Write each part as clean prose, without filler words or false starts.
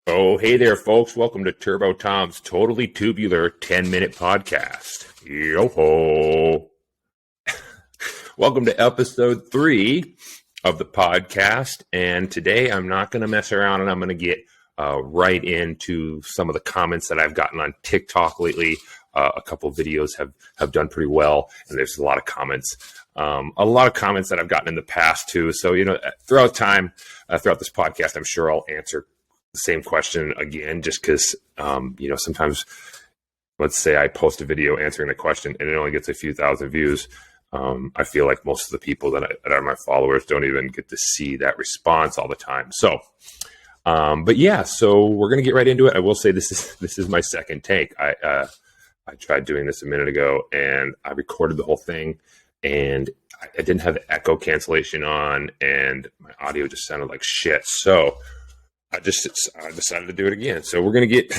Oh, hey there, folks. Welcome to Turbo Tom's Totally Tubular 10-minute podcast. Yo-ho. Welcome to episode 3 of the podcast. And today I'm not going to mess around and I'm going to get right into some of the comments that I've gotten on TikTok lately. A couple of videos have done pretty well, and there's a lot of comments. A lot of comments that I've gotten in the past, too. So, throughout this podcast, I'm sure I'll answer the same question again, just because, sometimes, let's say I post a video answering the question and it only gets a few thousand views. I feel like most of the people that are my followers don't even get to see that response all the time. So, so we're going to get right into it. I will say this is my second take. I tried doing this a minute ago and I recorded the whole thing and I didn't have the echo cancellation on and my audio just sounded like shit. So I decided to do it again. So we're gonna get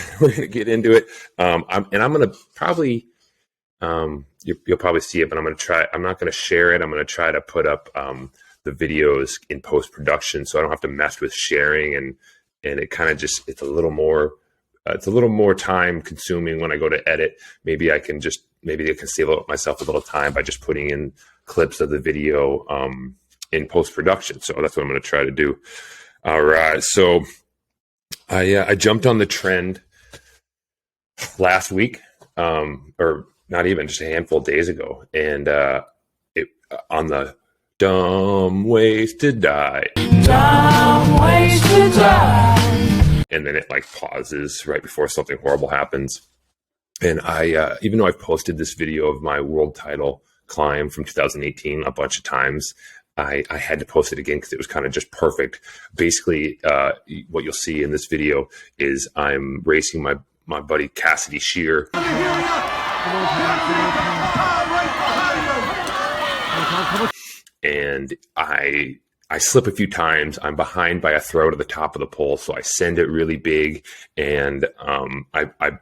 into it. I'm gonna probably you'll probably see it, but I'm not gonna share it. I'm gonna try to put up the videos in post production, so I don't have to mess with sharing and it kind of just it's a little more time consuming when I go to edit. Maybe I can save myself a little time by just putting in clips of the video in post production. So that's what I'm gonna try to do. All right, so. I jumped on the trend last week, or not even, just a handful of days ago, and on the dumb ways to die. Dumb ways to die. And then it pauses right before something horrible happens. And I, even though I've posted this video of my world title climb from 2018 a bunch of times, I had to post it again because it was kind of just perfect. Basically, what you'll see in this video is I'm racing my buddy Cassidy Shear. And I slip a few times. I'm behind by a throw to the top of the pole, so I send it really big, and I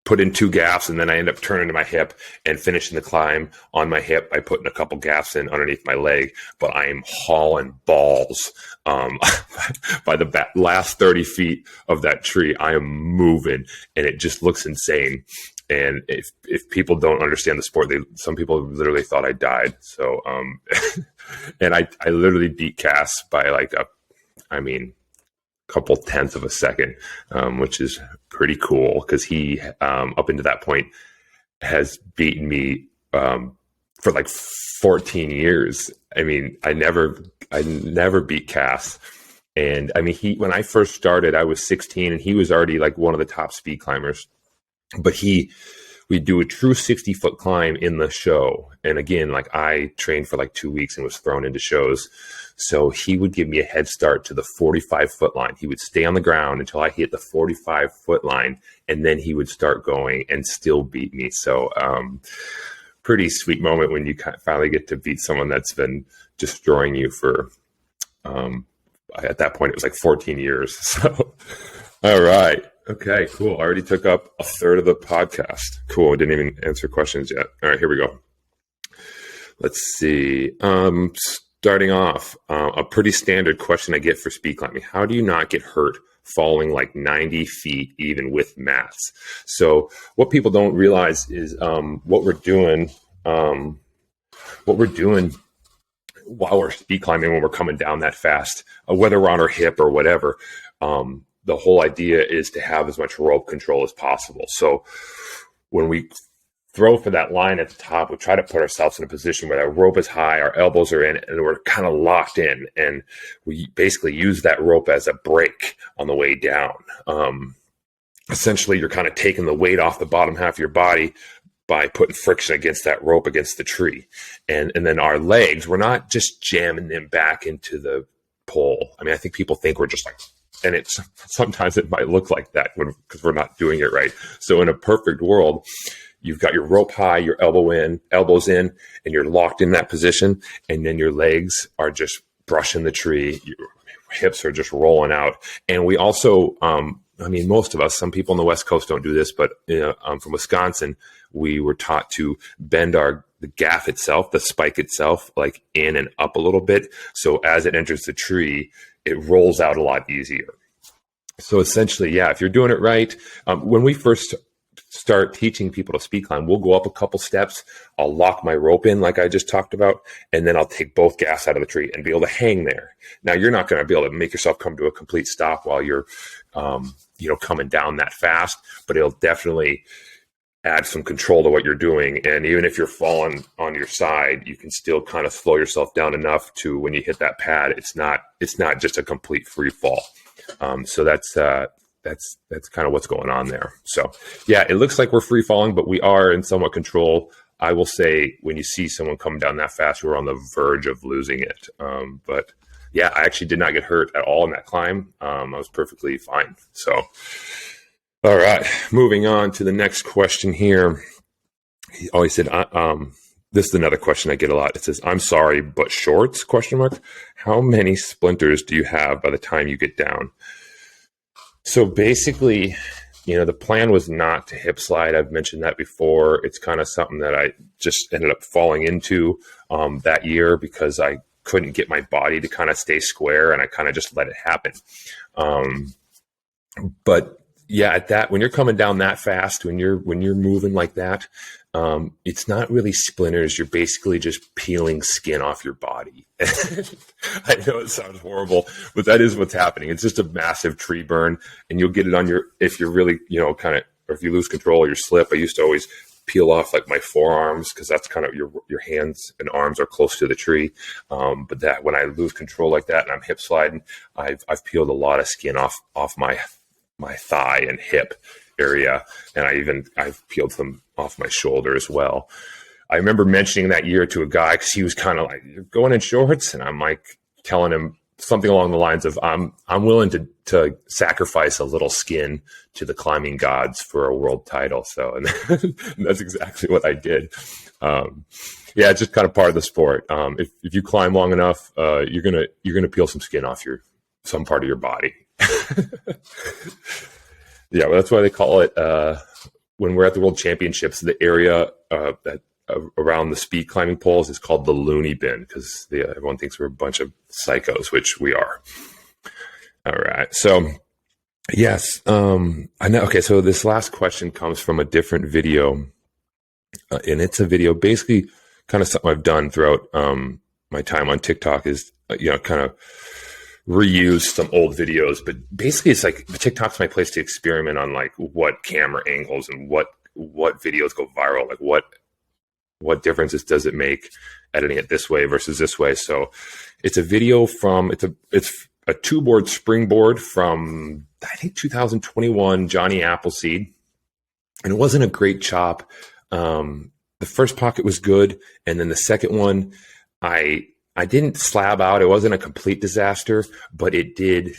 put in 2 gaps, and then I end up turning to my hip and finishing the climb on my hip by putting a couple gaps in underneath my leg. But I am hauling balls by the last 30 feet of that tree. I am moving, and it just looks insane. And if people don't understand the sport, some people literally thought I died. So, and I literally beat Cass by couple tenths of a second, which is pretty cool because he, up into that point, has beaten me for 14 years. I mean, I never beat Cass. And I mean, when I first started, I was 16 and he was already one of the top speed climbers. But we do a true 60-foot climb in the show. And again, I trained for 2 weeks and was thrown into shows. So he would give me a head start to the 45-foot line. He would stay on the ground until I hit the 45-foot line, and then he would start going and still beat me. So pretty sweet moment when you finally get to beat someone that's been destroying you for, at that point, it was 14 years. So, all right. Okay, cool. I already took up a third of the podcast. Cool. I didn't even answer questions yet. All right, here we go. Let's see. Starting off, a pretty standard question I get for speed climbing. How do you not get hurt falling 90 feet even with mats? So what people don't realize is what we're doing while we're speed climbing when we're coming down that fast, whether we're on our hip or whatever. The whole idea is to have as much rope control as possible. So when we throw for that line at the top, we try to put ourselves in a position where our rope is high, our elbows are in, and we're kind of locked in. And we basically use that rope as a brake on the way down. Essentially, you're kind of taking the weight off the bottom half of your body by putting friction against that rope against the tree. And then our legs, we're not just jamming them back into the pole. I mean, I think people think we're just and sometimes it might look like that because we're not doing it right. So in a perfect world, you've got your rope high, your elbows in, and you're locked in that position. And then your legs are just brushing the tree. Your hips are just rolling out. And we also, most of us, some people on the West Coast don't do this, but I'm from Wisconsin. We were taught to bend the gaff itself, the spike itself, in and up a little bit. So as it enters the tree, it rolls out a lot easier. So essentially, yeah, if you're doing it right, when we first start teaching people to speed climb, we'll go up a couple steps. I'll lock my rope in like I just talked about, and then I'll take both gaffs out of the tree and be able to hang there. Now, you're not going to be able to make yourself come to a complete stop while you're, coming down that fast, but it'll definitely add some control to what you're doing. And even if you're falling on your side, you can still kind of slow yourself down enough to when you hit that pad, it's not just a complete free fall. So that's kind of what's going on there. So yeah, it looks like we're free falling, but we are in somewhat control. I will say when you see someone come down that fast, we're on the verge of losing it. But yeah, I actually did not get hurt at all in that climb. I was perfectly fine. So, all right, moving on to the next question here. He always said, this is another question I get a lot. It says, "I'm sorry, but shorts, question mark. How many splinters do you have by the time you get down?" So basically, the plan was not to hip slide. I've mentioned that before. It's kind of something that I just ended up falling into that year because I couldn't get my body to kind of stay square, and I kind of just let it happen. But yeah, at that, when you're coming down that fast, when you're moving like that, it's not really splinters. You're basically just peeling skin off your body. I know it sounds horrible, but that is what's happening. It's just a massive tree burn, and you'll get it on if you're really, kind of, or if you lose control or you slip. I used to always peel off like my forearms because that's kind of your hands and arms are close to the tree. But that when I lose control like that and I'm hip sliding, I've peeled a lot of skin off my thigh and hip area, and I've peeled some off my shoulder as well. I remember mentioning that year to a guy because he was kind of like, "You're going in shorts," and I'm like telling him something along the lines of, "I'm willing to sacrifice a little skin to the climbing gods for a world title." So, and that's exactly what I did. Yeah, it's just kind of part of the sport. If you climb long enough, you're gonna peel some skin off some part of your body. Yeah, well, that's why they call it, when we're at the World Championships, the area that around the speed climbing poles is called the loony bin because everyone thinks we're a bunch of psychos, which we are. All right, so yes, I know. Okay, so this last question comes from a different video, and it's a video basically kind of something I've done throughout my time on TikTok is kind of reuse some old videos, but basically it's like TikTok's my place to experiment on like what camera angles and what videos go viral, like what differences does it make editing it this way versus this way. So it's a video from it's a two-board springboard from I think 2021 Johnny Appleseed, and it wasn't a great chop. The first pocket was good, and then the second one I didn't slab out. It wasn't a complete disaster, but it did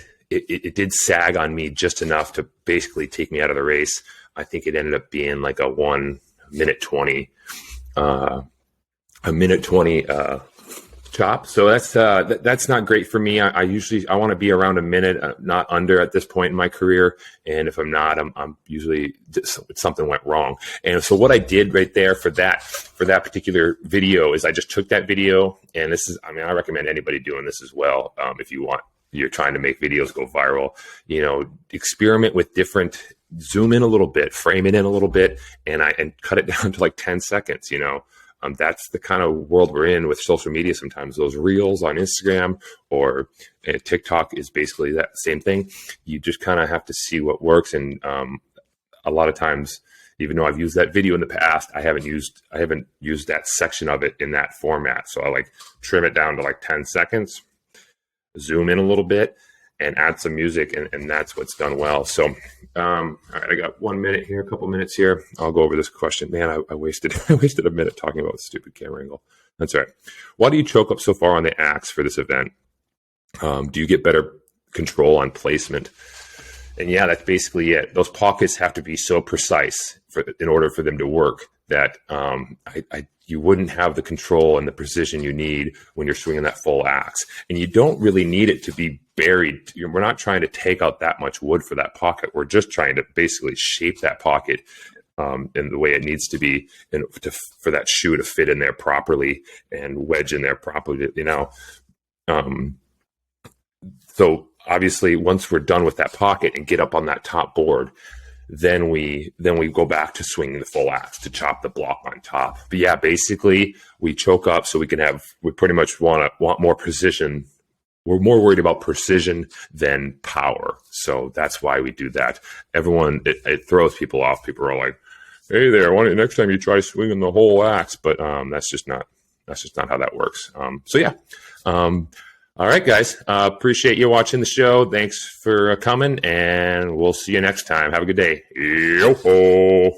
sag on me just enough to basically take me out of the race. I think it ended up being like a 1:20 chop. So that's not great for me. I usually want to be around a minute, not under at this point in my career. And if I'm not, I'm usually something went wrong. And so what I did right there for that particular video is I just took that video, and I recommend anybody doing this as well. If you're trying to make videos go viral, experiment with zoom in a little bit, frame it in a little bit, and cut it down to like 10 seconds, that's the kind of world we're in with social media sometimes. Those reels on Instagram or TikTok is basically that same thing. You just kind of have to see what works. And a lot of times, even though I've used that video in the past, I haven't used that section of it in that format. So I like trim it down to like 10 seconds, zoom in a little bit, and add some music, and that's what's done well. So, all right, I got 1 minute here, a couple minutes here. I'll go over this question. Man, I wasted a minute talking about the stupid camera angle. That's all right. Why do you choke up so far on the axe for this event? Do you get better control on placement? And yeah, that's basically it. Those pockets have to be so precise in order for them to work that you wouldn't have the control and the precision you need when you're swinging that full axe. And you don't really need it to be buried. We're not trying to take out that much wood for that pocket. We're just trying to basically shape that pocket in the way it needs to be for that shoe to fit in there properly and wedge in there properly, So obviously, once we're done with that pocket and get up on that top board, then we go back to swinging the full axe to chop the block on top. But yeah, basically we choke up so we pretty much want more precision. We're more worried about precision than power. So that's why we do that. Everyone, it throws people off. People are like, hey there, next time you try swinging the whole axe. But that's just not how that works. So yeah. All right, guys. Appreciate you watching the show. Thanks for coming, and we'll see you next time. Have a good day. Yo-ho.